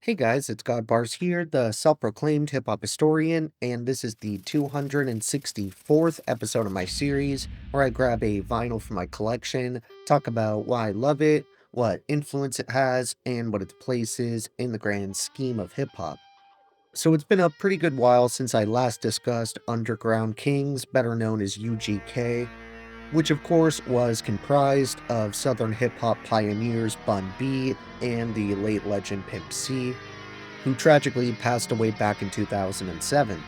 Hey guys, it's God Bars here, the self-proclaimed hip-hop historian, and this is the 264th episode of my series where I grab a vinyl from my collection, talk about why I love it, what influence it has, and what its place is in the grand scheme of hip-hop. So it's been a pretty good while since I last discussed Underground Kings, better known as UGK, which of course was comprised of Southern hip-hop pioneers Bun B and the late legend Pimp C, who tragically passed away back in 2007.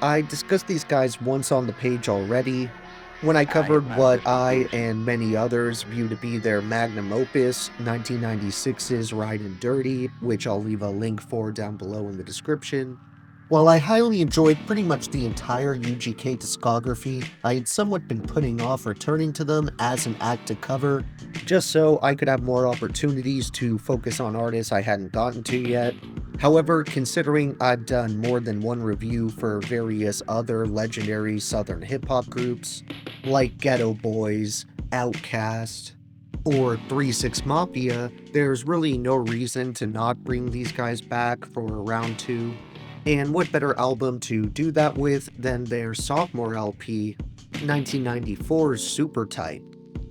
I discussed these guys once on the page already when I I covered remember what you I mentioning. and many others view to be their magnum opus, 1996's Ridin' Dirty, which I'll leave a link for down below in the description. While I highly enjoyed pretty much the entire UGK discography, I had somewhat been putting off returning to them as an act to cover, just so I could have more opportunities to focus on artists I hadn't gotten to yet. However, considering I'd done more than one review for various other legendary Southern hip hop groups, like Ghetto Boys, Outkast, or 3 6 Mafia, there's really no reason to not bring these guys back for round 2. And what better album to do that with than their sophomore LP, 1994's Super Tight.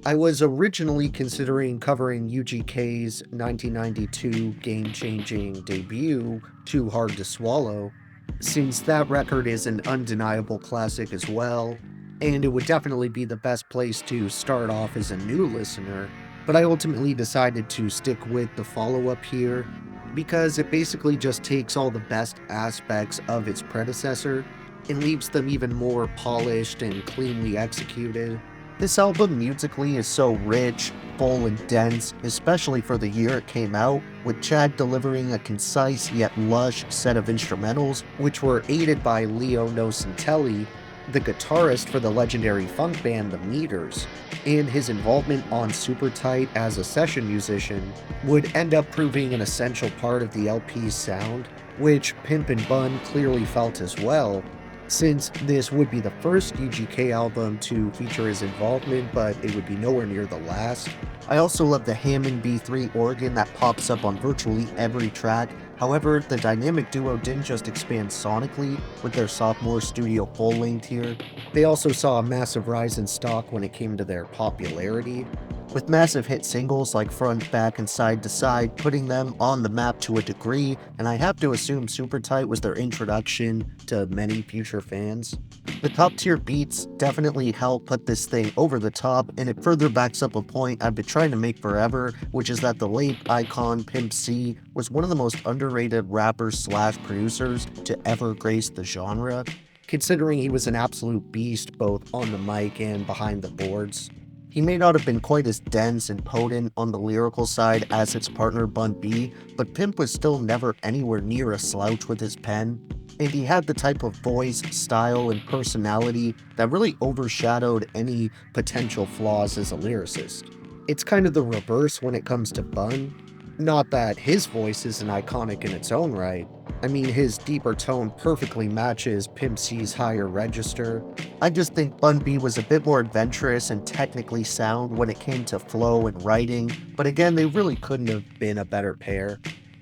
I was originally considering covering UGK's 1992 game-changing debut, Too Hard to Swallow, since that record is an undeniable classic as well, and it would definitely be the best place to start off as a new listener, but I ultimately decided to stick with the follow-up here, because it basically just takes all the best aspects of its predecessor and leaves them even more polished and cleanly executed. This album musically is so rich, full, and dense, especially for the year it came out, with Chad delivering a concise yet lush set of instrumentals, which were aided by Leo Nocentelli, the guitarist for the legendary funk band The Meters, and his involvement on Super Tight as a session musician would end up proving an essential part of the LP's sound, which Pimp and Bun clearly felt as well, since this would be the first UGK album to feature his involvement, but it would be nowhere near the last. I also love the Hammond B3 organ that pops up on virtually every track. However, the dynamic duo didn't just expand sonically with their sophomore studio full-length here, they also saw a massive rise in stock when it came to their popularity, with massive hit singles like Front, Back, and Side to Side putting them on the map to a degree, and I have to assume Super Tight was their introduction to many future fans. The top tier beats definitely help put this thing over the top, and it further backs up a point I've been trying to make forever, which is that the late icon Pimp C was one of the most underrated rappers slash producers to ever grace the genre, considering he was an absolute beast both on the mic and behind the boards. He may not have been quite as dense and potent on the lyrical side as its partner Bun B, but Pimp was still never anywhere near a slouch with his pen, and he had the type of voice, style, and personality that really overshadowed any potential flaws as a lyricist. It's kind of the reverse when it comes to Bun. Not that his voice isn't iconic in its own right. I mean, his deeper tone perfectly matches Pimp C's higher register. I just think Bun B was a bit more adventurous and technically sound when it came to flow and writing, but again, they really couldn't have been a better pair.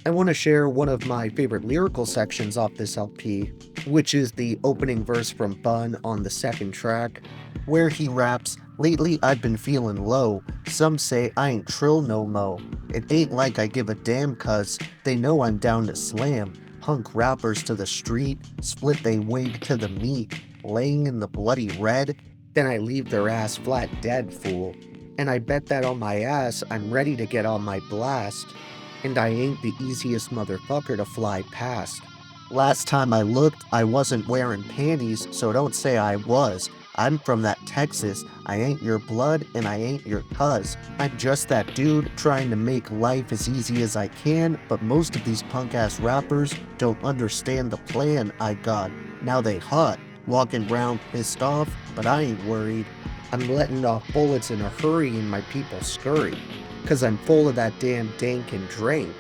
I want to share one of my favorite lyrical sections off this LP, which is the opening verse from Bun on the second track, where he raps, "Lately I've been feeling low, some say I ain't trill no mo. It ain't like I give a damn cuz they know I'm down to slam. Punk rappers to the street, split they wig to the meat, laying in the bloody red, then I leave their ass flat dead, fool. And I bet that on my ass I'm ready to get on my blast, and I ain't the easiest motherfucker to fly past. Last time I looked, I wasn't wearing panties, so don't say I was. I'm from that Texas, I ain't your blood and I ain't your cuz. I'm just that dude trying to make life as easy as I can, but most of these punk ass rappers don't understand the plan I got. Now they hot, walking round pissed off, but I ain't worried. I'm letting off bullets in a hurry and my people scurry, 'cause I'm full of that damn dank and drink.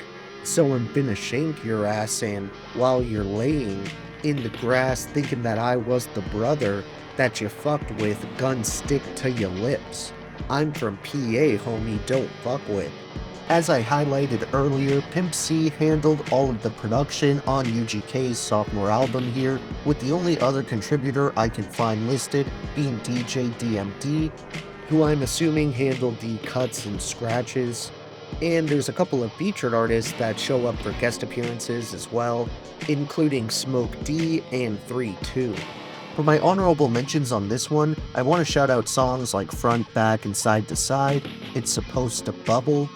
So I'm finna shank your ass, and while you're laying in the grass thinking that I was the brother that you fucked with, gun stick to your lips. I'm from PA, homie, don't fuck with. As I highlighted earlier, Pimp C handled all of the production on UGK's sophomore album here, with the only other contributor I can find listed being DJ DMD, who I'm assuming handled the cuts and scratches. And there's a couple of featured artists that show up for guest appearances as well, including Smoke D and 3-2. For my honorable mentions on this one, I want to shout out songs like Front, Back, and Side to Side, It's Supposed to Bubble,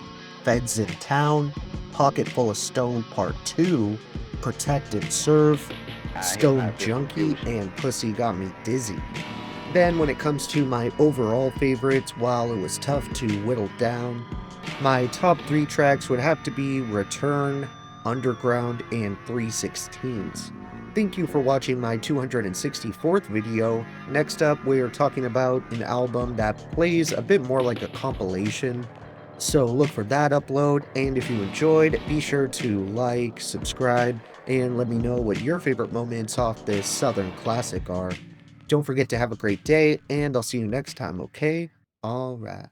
Feds in Town, Pocket Full of Stone Part 2, Protect and Serve, Stone Junkie, and Pussy Got Me Dizzy. Then when it comes to my overall favorites, while it was tough to whittle down, my top 3 tracks would have to be Return, Underground, and 316s. Thank you for watching my 264th video. Next up, we're talking about an album that plays a bit more like a compilation. So look for that upload, and if you enjoyed, be sure to like, subscribe, and let me know what your favorite moments off this Southern classic are. Don't forget to have a great day, and I'll see you next time, okay? Alright.